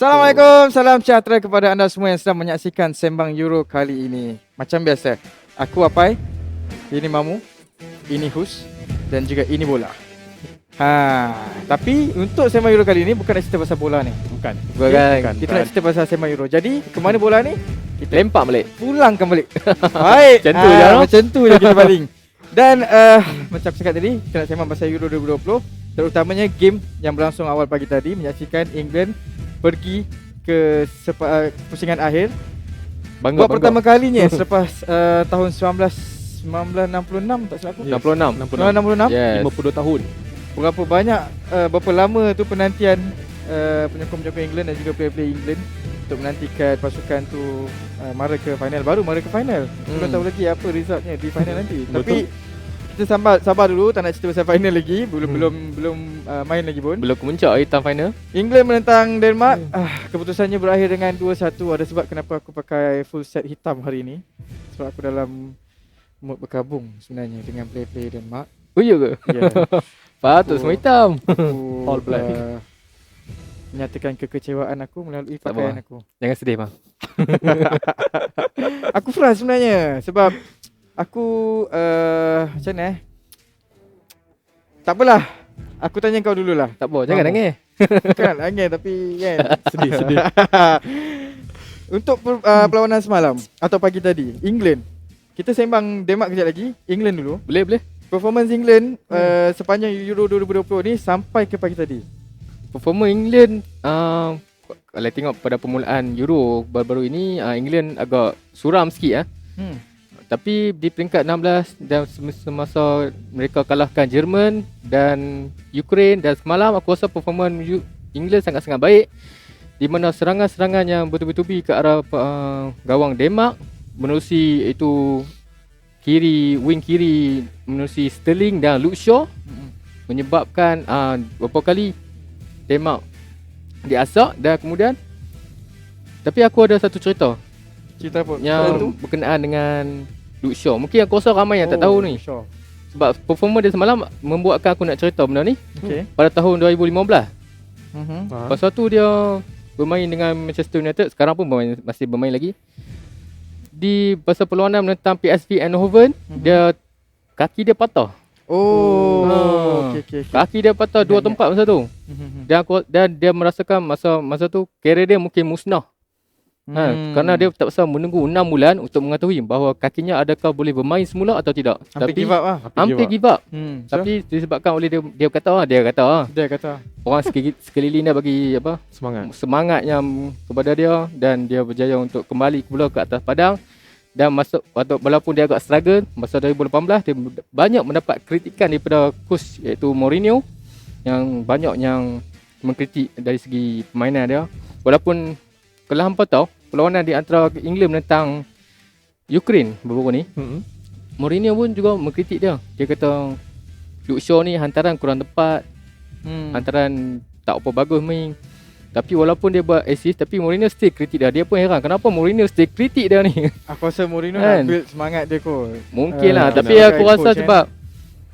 Assalamualaikum, salam sejahtera kepada anda semua yang sedang menyaksikan Sembang Euro kali ini. Macam biasa, aku Apai, ini Mamu, ini Hus dan juga ini Bola. Tapi untuk Sembang Euro kali ini bukan nak cerita pasal bola ni. Bukan. Kita nak cerita pasal Sembang Euro. Jadi, ke mana bola ni? Kita lempak balik. Pulangkan balik. Baik. Macam tu je. Macam tu je kita baling. Dan macam cakap tadi, kita nak sembang pasal Euro 2020, terutamanya game yang berlangsung awal pagi tadi, menyaksikan England pergi ke pusingan akhir. Bangga. Buat pertama kalinya selepas tahun 1966 tak silap aku. 66. Yes. 52 tahun. Berapa lama tu penantian penyokong-penyokong England dan juga player-player England untuk menantikan pasukan tu mara ke final. Baru mara ke final. Belum tahu lagi apa resultnya di final nanti. Tapi kita sabar dulu, tak nak cerita pasal final lagi. Belum main lagi pun. Belum kemuncak hitam final. England menentang Denmark. Keputusannya berakhir dengan 2-1. Ada sebab kenapa aku pakai full set hitam hari ini. Sebab aku dalam mood berkabung sebenarnya dengan player-player Denmark. Oh iya ke? Ya. Patut semua hitam. All black. Menyatakan kekecewaan aku melalui pakaian aku. Jangan sedih bang. Aku frust sebenarnya sebab aku macam mana tak apalah. Aku tanya kau dululah. Tak apa, jangan nangis. Kan nangis tapi kan Sedih. Untuk perlawanan semalam atau pagi tadi, England. Kita sembang Denmark kejap lagi. England dulu. Boleh. Performance England sepanjang Euro 2020 ni sampai ke pagi tadi. Performa England kalau tengok pada permulaan Euro baru-baru ini, England agak suram sikit . Tapi di peringkat 16 dan semasa mereka kalahkan Jerman dan Ukraine, dan semalam aku rasa performa England sangat-sangat baik, di mana serangan-serangan yang bertubi-tubi ke arah gawang Denmark menerusi itu wing kiri menerusi Sterling dan Luke Shaw, menyebabkan beberapa kali Denmark diasak. Dan kemudian, tapi aku ada satu cerita apa? yang berkenaan dengan Luke Shaw. Mungkin aku rasa ramai yang tak tahu ni. Sure. Sebab performa dia semalam membuatkan aku nak cerita benda ni. Okay. Pada tahun 2015. Pasal tu dia bermain dengan Manchester United. Sekarang pun masih bermain lagi. Di pasal perlawanan menentang PSV Eindhoven, dia kaki dia patah. Okay. Kaki dia patah dua tempat masa tu. Dan dia merasakan masa tu karier dia mungkin musnah. Kerana dia tak pasal menunggu 6 bulan untuk mengetahui bahawa kakinya adakah boleh bermain semula atau tidak. Hampir give up lah. Hampir give up. Tapi So, disebabkan oleh dia kata orang sekeliling dia bagi semangat yang kepada dia, dan dia berjaya untuk kembali pula ke atas padang. Dan walaupun dia agak struggle masa 2018, dia banyak mendapat kritikan daripada coach iaitu Mourinho, yang banyak yang mengkritik dari segi permainan dia. Walaupun kalau hampa tahu perlawanan di antara England menentang Ukraine baru-baru ni, Mourinho pun juga mengkritik dia. Dia kata Luke Shaw ni hantaran kurang tepat, hantaran tak apa bagus main. Tapi walaupun dia buat assist, tapi Mourinho still kritik dia. Dia pun heran kenapa Mourinho still kritik dia ni. aku rasa Mourinho nak build semangat dia kot. Mungkin lah. Tapi aku rasa sebab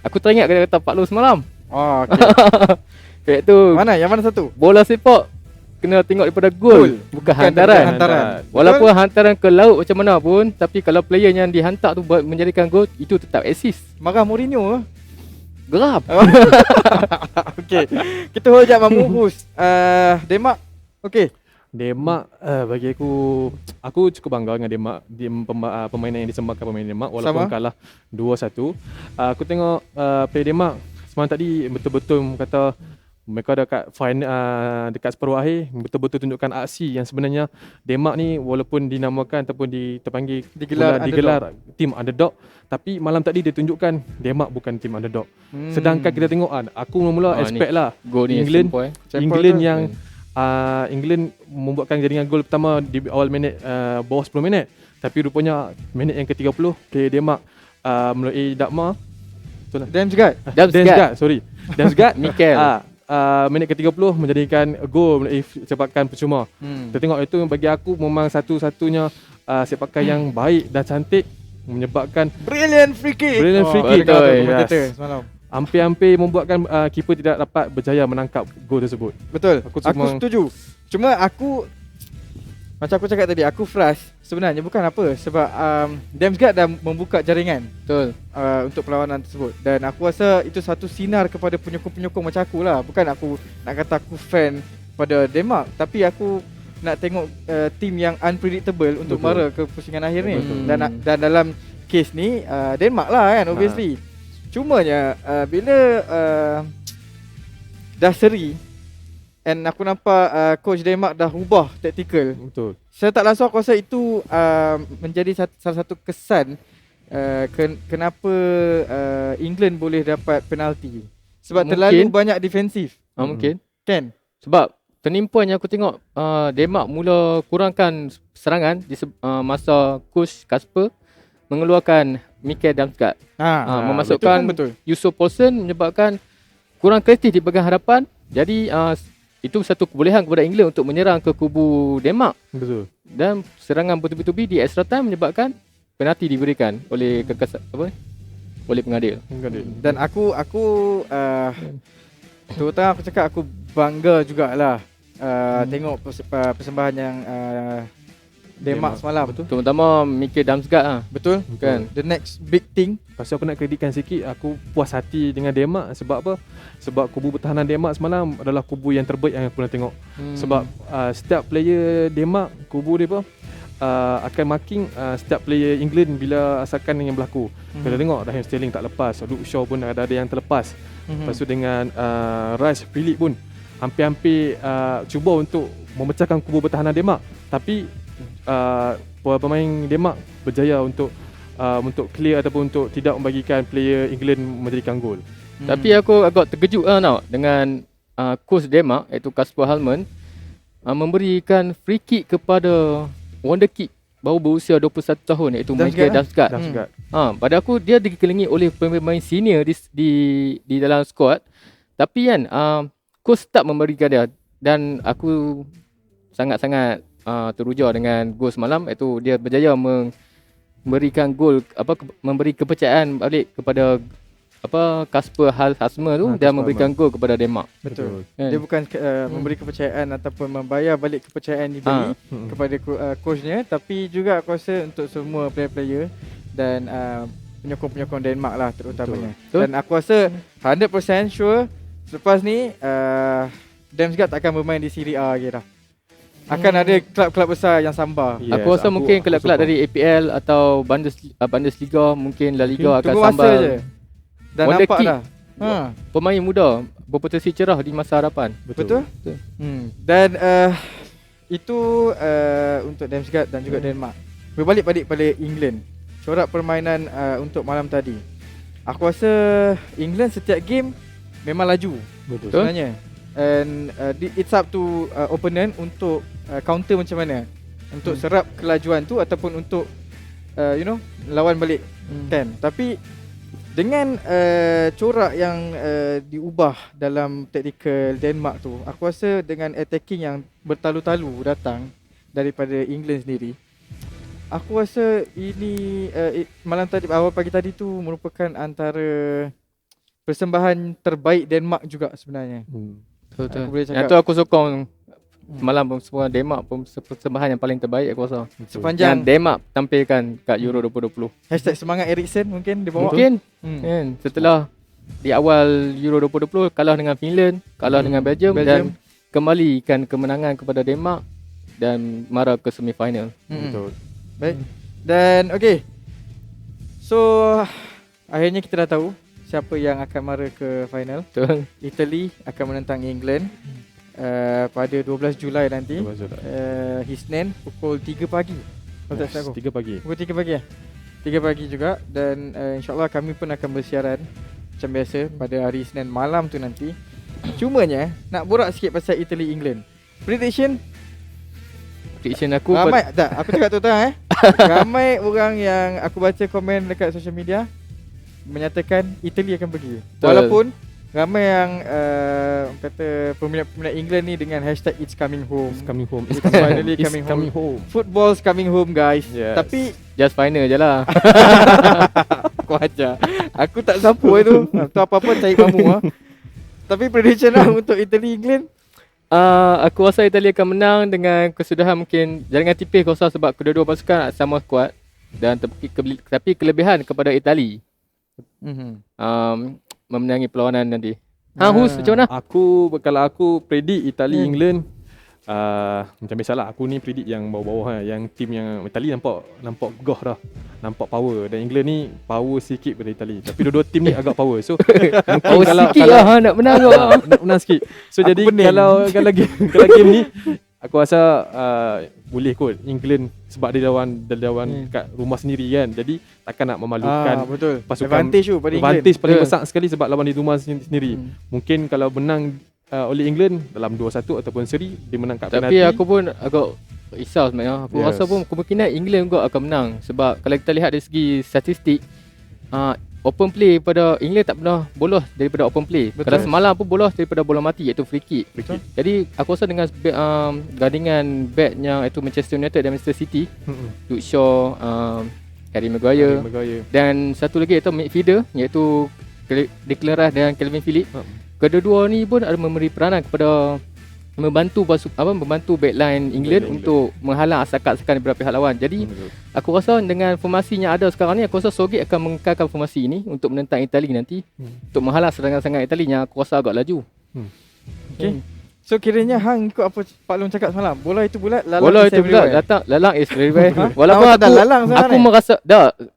aku teringat kata Pak Lu semalam. Okay. Iaitu Yang mana satu? bola sepak kena tengok daripada gol, bukan hantaran. Walaupun hantaran ke laut macam mana pun, tapi kalau player yang dihantar tu buat menjadikan gol, itu tetap assist. Marah Mourinho Gerap. Okay. Kita hold jap Mamu Hus. Denmark. Okay. Denmark bagi aku cukup bangga dengan Denmark. Permainan yang disembahkan pemain Denmark walaupun kalah 2-1. Aku tengok player Denmark semalam tadi betul-betul kata mereka dekat dekat separuh akhir betul-betul tunjukkan aksi yang sebenarnya Denmark ni walaupun dinamakan ataupun digelar tim underdog, tapi malam tadi dia tunjukkan Denmark bukan tim underdog. Sedangkan kita tengok aku mula-mula expect lah England yang England membuatkan jaringan gol pertama di awal minit bawah 10 minit, tapi rupanya minit yang ke-30 player Denmark melalui Dagmar Damsgaard Mikkel minit ke-30 menjadikan gol melalui sepakan percuma. Kita tengok itu bagi aku memang satu-satunya sepakan yang baik dan cantik, menyebabkan brilliant free kick semalam. hampir-hampir membuatkan keeper tidak dapat berjaya menangkap gol tersebut. Betul. Aku Aku setuju. Cuma macam aku cakap tadi, aku frust sebenarnya bukan apa sebab Damsgaard dah membuka jaringan Betul. untuk perlawanan tersebut, dan aku rasa itu satu sinar kepada penyokong-penyokong macam aku lah. Bukan aku nak kata aku fan pada Denmark, tapi aku nak tengok tim yang unpredictable untuk Betul. mara ke pusingan akhir ni. Betul. Dan dalam kes ni Denmark lah kan, obviously. Cumanya bila dah seri and aku nampak coach Denmark dah ubah taktikal, Betul. saya tak langsung aku rasa itu menjadi salah satu kesan kenapa England boleh dapat penalti. Sebab Mungkin. terlalu banyak defensif. Mungkin. Kan? Sebab turning point yang aku tengok Denmark mula kurangkan serangan di masa coach Kasper mengeluarkan Mikkel Damsgaard. Memasukkan betul. Yusuf Poulsen menyebabkan kurang kreatif di bahagian hadapan. Jadi itu satu kebolehan kepada England untuk menyerang ke kubu Denmark, Betul. dan serangan bertubi-tubi di extra time menyebabkan penalti diberikan oleh oleh pengadil. Dan aku terutama aku cakap aku bangga jugalah tengok persembahan yang Denmark semalam. Betul. Terutama Mikkel Damsgaard Betul? kan. The next big thing. Pasal aku nak kreditkan sikit, aku puas hati dengan Denmark. Sebab apa? Sebab kubu pertahanan Denmark semalam adalah kubu yang terbaik yang aku pernah tengok. Sebab setiap player Denmark, kubu dia akan marking setiap player England bila asalkan yang berlaku. Kita tengok Raheem Sterling tak lepas, Luke Shaw pun ada yang terlepas. Lepas tu dengan Rice Philip pun hampir-hampir cuba untuk memecahkan kubu pertahanan Denmark. Tapi pemain Denmark berjaya untuk clear ataupun untuk tidak membagikan player England menjadikan gol. Tapi aku agak terkejut dengan coach Denmark iaitu Kasper Halman memberikan free kick kepada wonderkid baru berusia 21 tahun iaitu Mikkel Damsgaard. Pada aku dia dikelilingi oleh pemain senior di dalam squad, tapi kan coach tak memberikan dia, dan aku sangat-sangat teruja dengan gol semalam, iaitu dia berjaya memberikan gol memberi kepercayaan balik kepada Kasper Halman tu dan memberikan gol kepada Denmark. Betul. Kan? Dia bukan memberi kepercayaan ataupun membayar balik kepercayaan diberi kepada coachnya, tapi juga aku rasa untuk semua player-player dan penyokong-penyokong Denmark lah terutamanya. Betul. Dan aku rasa 100% sure selepas ni Damsgaard tak akan bermain di Serie A lagi dah. Akan ada klub-klub besar yang sambar. Yes, aku rasa mungkin klub-klub dari APL atau Bundesliga, mungkin La Liga akan Tunggu masa sambar. je. Dah Wonder nampak kid. dah. Pemain muda berpotensi cerah di masa hadapan. Betul? Dan itu untuk Damsgaard dan juga Denmark. Berbalik pada England. Corak permainan untuk malam tadi. Aku rasa England setiap game memang laju. Betul. Sebenarnya. And it's up to opponent untuk counter macam mana. Untuk serap kelajuan tu ataupun untuk lawan balik. Kan? Tapi dengan corak yang diubah dalam taktikal Denmark tu, aku rasa dengan attacking yang bertalu-talu datang daripada England sendiri, aku rasa ini malam tadi, awal pagi tadi tu merupakan antara persembahan terbaik Denmark juga sebenarnya. Betul. Aku boleh cakap. Yang tu aku sokong semalam semua Denmark pun persembahan yang paling terbaik aku rasa. Sepanjang Yang Denmark tampilkan kat Euro 2020. #semangat Eriksen mungkin dia bawa. Mungkin kan, setelah di awal Euro 2020 kalah dengan Finland, kalah dengan Belgium dan kembalikan kemenangan kepada Denmark dan mara ke semifinal. Betul. Baik. Dan okey. So akhirnya kita dah tahu siapa yang akan mara ke final. Betul. Italy akan menentang England pada 12 Julai nanti. Isnin pukul 3 pagi. Kalau tak salah aku. 3 pagi. Pukul 3 pagi 3 pagi juga. Dan insyaAllah kami pun akan bersiaran macam biasa pada hari Isnin malam tu nanti. Cumanya nak borak sikit pasal Italy England. Prediction Aku ramai tak, aku cakap terang ramai orang yang aku baca komen dekat social media menyatakan Italy akan pergi. Walaupun ramai yang kata peminat-peminat England ni dengan hashtag it's coming home. It's coming home. It's finally It's coming coming home. home. Football's coming home guys. Yes. Tapi just final je lah. Aku ajar. Aku tak sapu tu. Tu apa-apa cari mamu ah. Tapi prediction lah untuk Italy England. Aku rasa Italy akan menang dengan kesudahan mungkin jaringan tipis aku rasa sebab kedua-dua pasukan sama kuat dan tapi kelebihan kepada Italy memenangi perlawanan nanti. Hus macam mana? Kalau aku predict Italy England, macam biasalah aku ni predict yang bawah-bawah yang tim yang Italy nampak goh dah. Nampak power, dan England ni power sikit pada Italy. Tapi dua-dua tim ni agak power. So Power sikit lah nak menang kau. nak menang sikit. So Aku jadi pening. kalau game ni aku rasa boleh kot England sebab dia lawan kat rumah sendiri kan. Jadi takkan nak memalukan Betul. pasukan. Advantage tu pada England. Advantage paling besar sekali sebab lawan di rumah sendiri. Mungkin kalau menang oleh England dalam 2-1 ataupun seri, dia menang kat penalti. Tapi aku pun agak risau sebenarnya. Aku rasa pun kemungkinan England juga akan menang sebab kalau kita lihat dari segi statistik, open play pada England tak pernah bolos daripada open play. Betul. Kalau semalam pun bolos daripada bola mati iaitu free kick. Betul. Jadi aku rasa dengan gandingan backnya iaitu Manchester United dan Manchester City, Luke Shaw, Harry Maguire dan satu lagi iaitu midfielder iaitu Declan Rice dan Calvin Phillips. Kedua-dua ni pun ada memberi peranan kepada membantu backline England untuk menghalang asakan-asakan daripada pihak lawan. Jadi aku rasa dengan formasi yang ada sekarang ni, aku rasa Southgate akan mengekalkan formasi ini untuk menentang Itali nanti, untuk menghalang serangan-serangan Itali yang aku rasa agak laju. Okay. So kiranya Hang ikut apa Pak Long cakap semalam. Bola itu bulat, lalang Bola is itu pula everywhere. datang lalang is everywhere. Awak Walaupun tak lalang sangat aku ni? merasa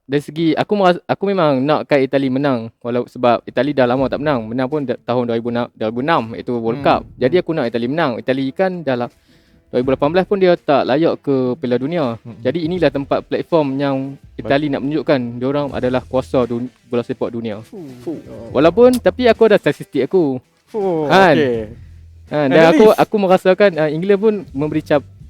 dari segi aku memang nakkan Itali menang sebab Itali dah lama tak menang. Menang pun tahun 2006 itu World Cup. Jadi aku nak Itali menang. Itali kan dalam 2018 pun dia tak layak ke Piala Dunia. Jadi inilah tempat platform yang Itali nak menunjukkan diorang adalah kuasa bola sepak dunia. Walaupun tapi aku ada statistik aku. Okay. Dan aku merasakan England pun memberi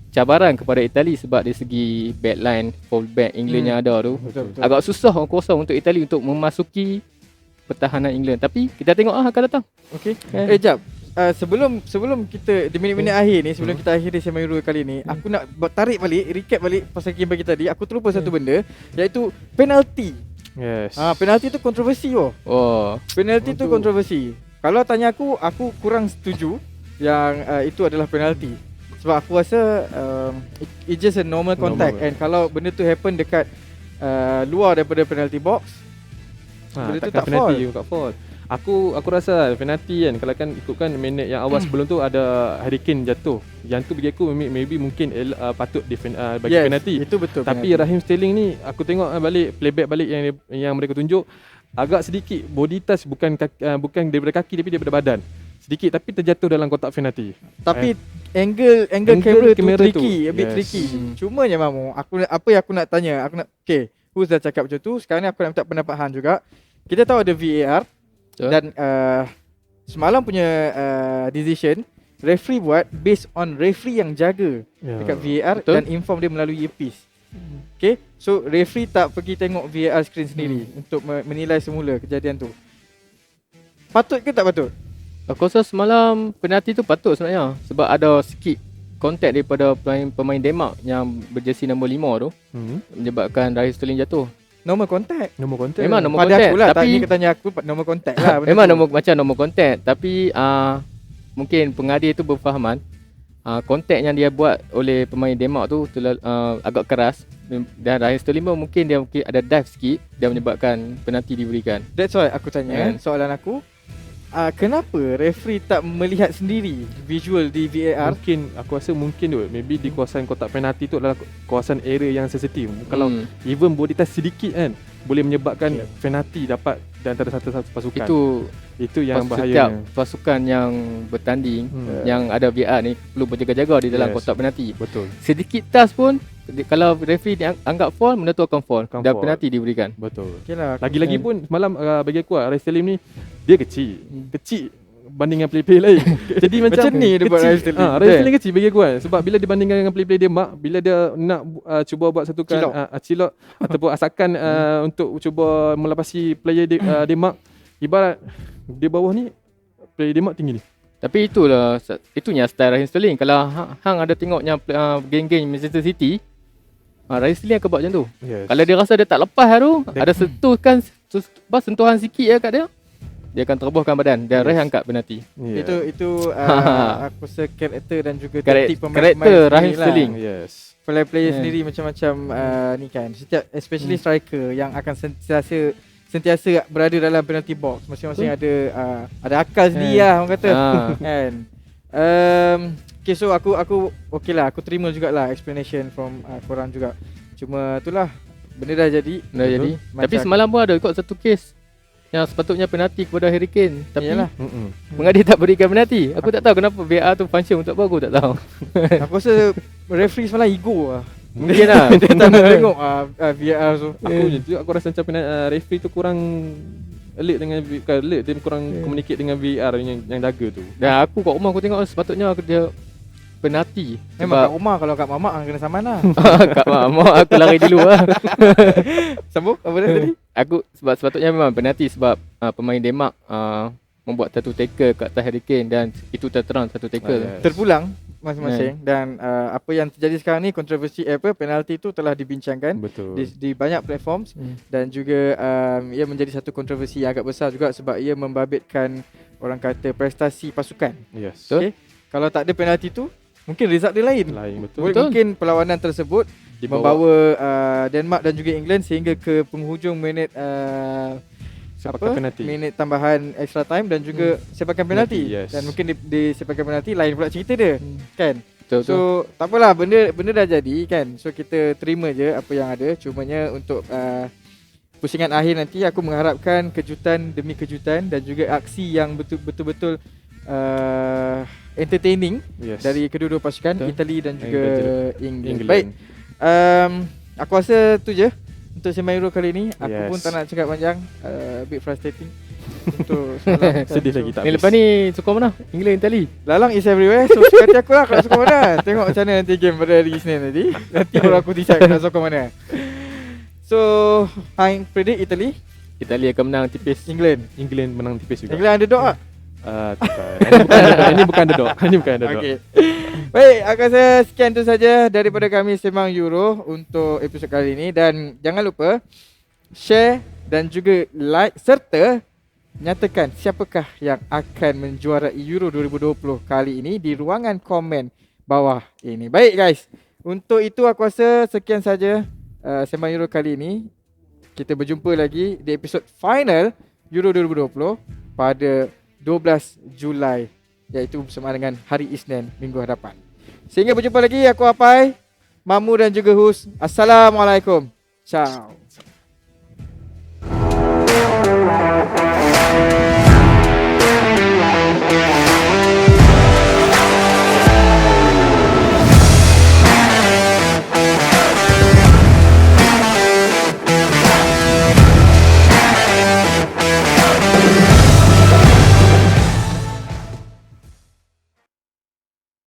cabaran kepada Itali sebab dari segi backline fullback England yang ada tu. Betul. Agak susah aku rasa untuk Itali untuk memasuki pertahanan England. Tapi kita tengok akan datang. Okay. Jap. Sebelum kita di minit-minit akhir ni, sebelum kita akhiri Semi Euro kali ni, aku nak recap balik pasal game bagi tadi. Aku terlupa satu benda, iaitu penalti. Yes. Penalti tu kontroversi Penalti tu kontroversi. Kalau tanya aku kurang setuju yang itu adalah penalti. Sebab aku rasa it's just a normal contact, and kalau benda tu happen dekat luar daripada penalty box, benda tu tak penalti foul. tak foul. Aku rasa penalti kan, kalau kan ikutkan minit yang awal sebelum tu ada Harry Kane jatuh. Yang tu bagi aku maybe mungkin patut bagi penalti. Itu betul. Tapi Raheem Sterling ni aku tengok playback balik yang mereka tunjuk, agak sedikit body touch, bukan daripada kaki tapi daripada badan. Sedikit tapi terjatuh dalam kotak penalti. Tapi angle kamera tu tricky, a bit tricky. Cuma je mamu, apa yang aku nak tanya, okay, Hus dah cakap macam tu, sekarang ni aku nak minta pendapat Han juga. Kita tahu ada VAR dan semalam punya decision referee buat based on referee yang jaga dekat VAR dan inform dia melalui earpiece. Okay, so referee tak pergi tengok VAR screen sendiri untuk menilai semula kejadian tu. Patut ke tak patut? Aku rasa semalam penalti tu patut sebenarnya sebab ada sikit kontak daripada pemain Denmark yang berjersey nombor 5 tu menyebabkan Raheem Sterling jatuh. Normal contact. Memang normal pada contact. aku lah, tapi tanya aku normal contact lah. memang normal contact, tapi mungkin pengadil tu berfahaman kontak yang dia buat oleh pemain Denmark tu agak keras dan Raheem Sterling mungkin ada dive sikit dan menyebabkan penalti diberikan. That's why aku tanya soalan aku, kenapa referee tak melihat sendiri visual di VAR? Aku rasa mungkin tu maybe di kawasan kotak penalti tu adalah kawasan area yang sensitif. Kalau even body touch sedikit kan boleh menyebabkan penalti dapat di antara satu pasukan. Itu yang bahaya. Pasukan yang bertanding yang ada VAR ni perlu berjaga-jaga di dalam kotak penalti. Betul. Sedikit touch pun kalau referee dianggap foul, benda tu akan foul dan penalti diberikan. Betul. Okeylah. Lagi-lagi pun semalam bagi aku Raheem Sterling ni dia kecil banding dengan play-play lain. Jadi macam ni dia buat Raheem Sterling. Raheem Sterling kecil bagi aku kan. Sebab bila dibandingkan dengan play-play dia bila dia nak cuba buat satu cilok ataupun asakan untuk cuba melepasi player Denmark, ibarat di bawah ni player Denmark tinggi ni. Tapi itunya style Raheem Sterling. Kalau hang ada tengoknya geng-geng Manchester City, Raheem Sterling akan buat macam tu. Kalau dia rasa dia tak lepas tu, ada sentuhkan sentuhan sikit kat dia akan terobohkan badan dan Rahim angkat penalti. Itu aku rasa karakter dan juga taktik karakter Rahim Sterling. Yes. Player sendiri macam-macam ni kan. Setiap especially striker yang akan sentiasa berada dalam penalty box. Masing-masing ada akal sendiri lah orang kata. Kan. Okay, so aku okay lah, aku terima jugalah explanation from korang juga. Cuma itulah benda dah jadi. Tapi semalam pun ada ikut satu kes yang sepatutnya penalti kepada Harry Kane, tapi pengadil tak berikan penalti. Aku tak tahu kenapa VAR tu function untuk apa, aku tak tahu. Aku rasa referee semalam ego lah. Mungkin lah. Dia tak nak tengok VAR tu. Aku rasa macam referee tu kurang alert dengan dia kurang communicate dengan VAR yang jaga tu. Dan aku kat rumah aku tengok sepatutnya dia penalti. Memang kat rumah, kalau kat mamak kena saman lah. Kat mamak aku lari dulu lah. Sambung apa dia tadi? Aku sepatutnya memang penalti sebab pemain Denmark membuat satu tackle kat atas Harry Kane dan itu terterang satu tackle. Terpulang masing-masing dan apa yang terjadi sekarang ni kontroversi penalti tu telah dibincangkan di banyak platform dan juga ia menjadi satu kontroversi yang agak besar juga sebab ia membabitkan orang kata prestasi pasukan. Yes. Okay? Kalau tak ada penalti tu mungkin result dia lain. Betul. Mungkin perlawanan tersebut membawa Denmark dan juga England sehingga ke penghujung minit minit tambahan extra time dan juga sepakan penalti. Yes. Dan mungkin di sepakan penalti lain pula cerita dia. Kan? Betul. So tak apalah, benda dah jadi kan. So kita terima je apa yang ada. Cumanya untuk pusingan akhir nanti aku mengharapkan kejutan demi kejutan dan juga aksi yang betul-betul entertaining dari kedua-dua pasukan, Italy dan juga England. Baik. Aku rasa tu je untuk Sembang Euro kali ni. Aku pun tak nak cakap panjang. A bit frustrating untuk semalam. Sedih lagi tak habis. Lepas ni sokong mana? England, Italy. Lalang is everywhere. So suka hati aku lah kalau sokong mana. Tengok macam mana nanti game pada hari Isnin nanti. Nanti baru aku decide nak sokong mana. So I predict Italy akan menang tipis. England menang tipis juga. England underdog lah. Ini bukan underdog. Okay. Baik, aku rasa sekian tu saja daripada kami Sembang Euro untuk episod kali ini. Dan jangan lupa share dan juga like serta nyatakan siapakah yang akan menjuarai Euro 2020 kali ini di ruangan komen bawah ini. Baik guys, untuk itu aku rasa sekian saja Sembang Euro kali ini. Kita berjumpa lagi di episod final Euro 2020 pada 12 Julai, iaitu bersama dengan hari Isnin minggu hadapan. Sehingga berjumpa lagi, aku Apai, Mamu dan juga Hus. Assalamualaikum. Ciao.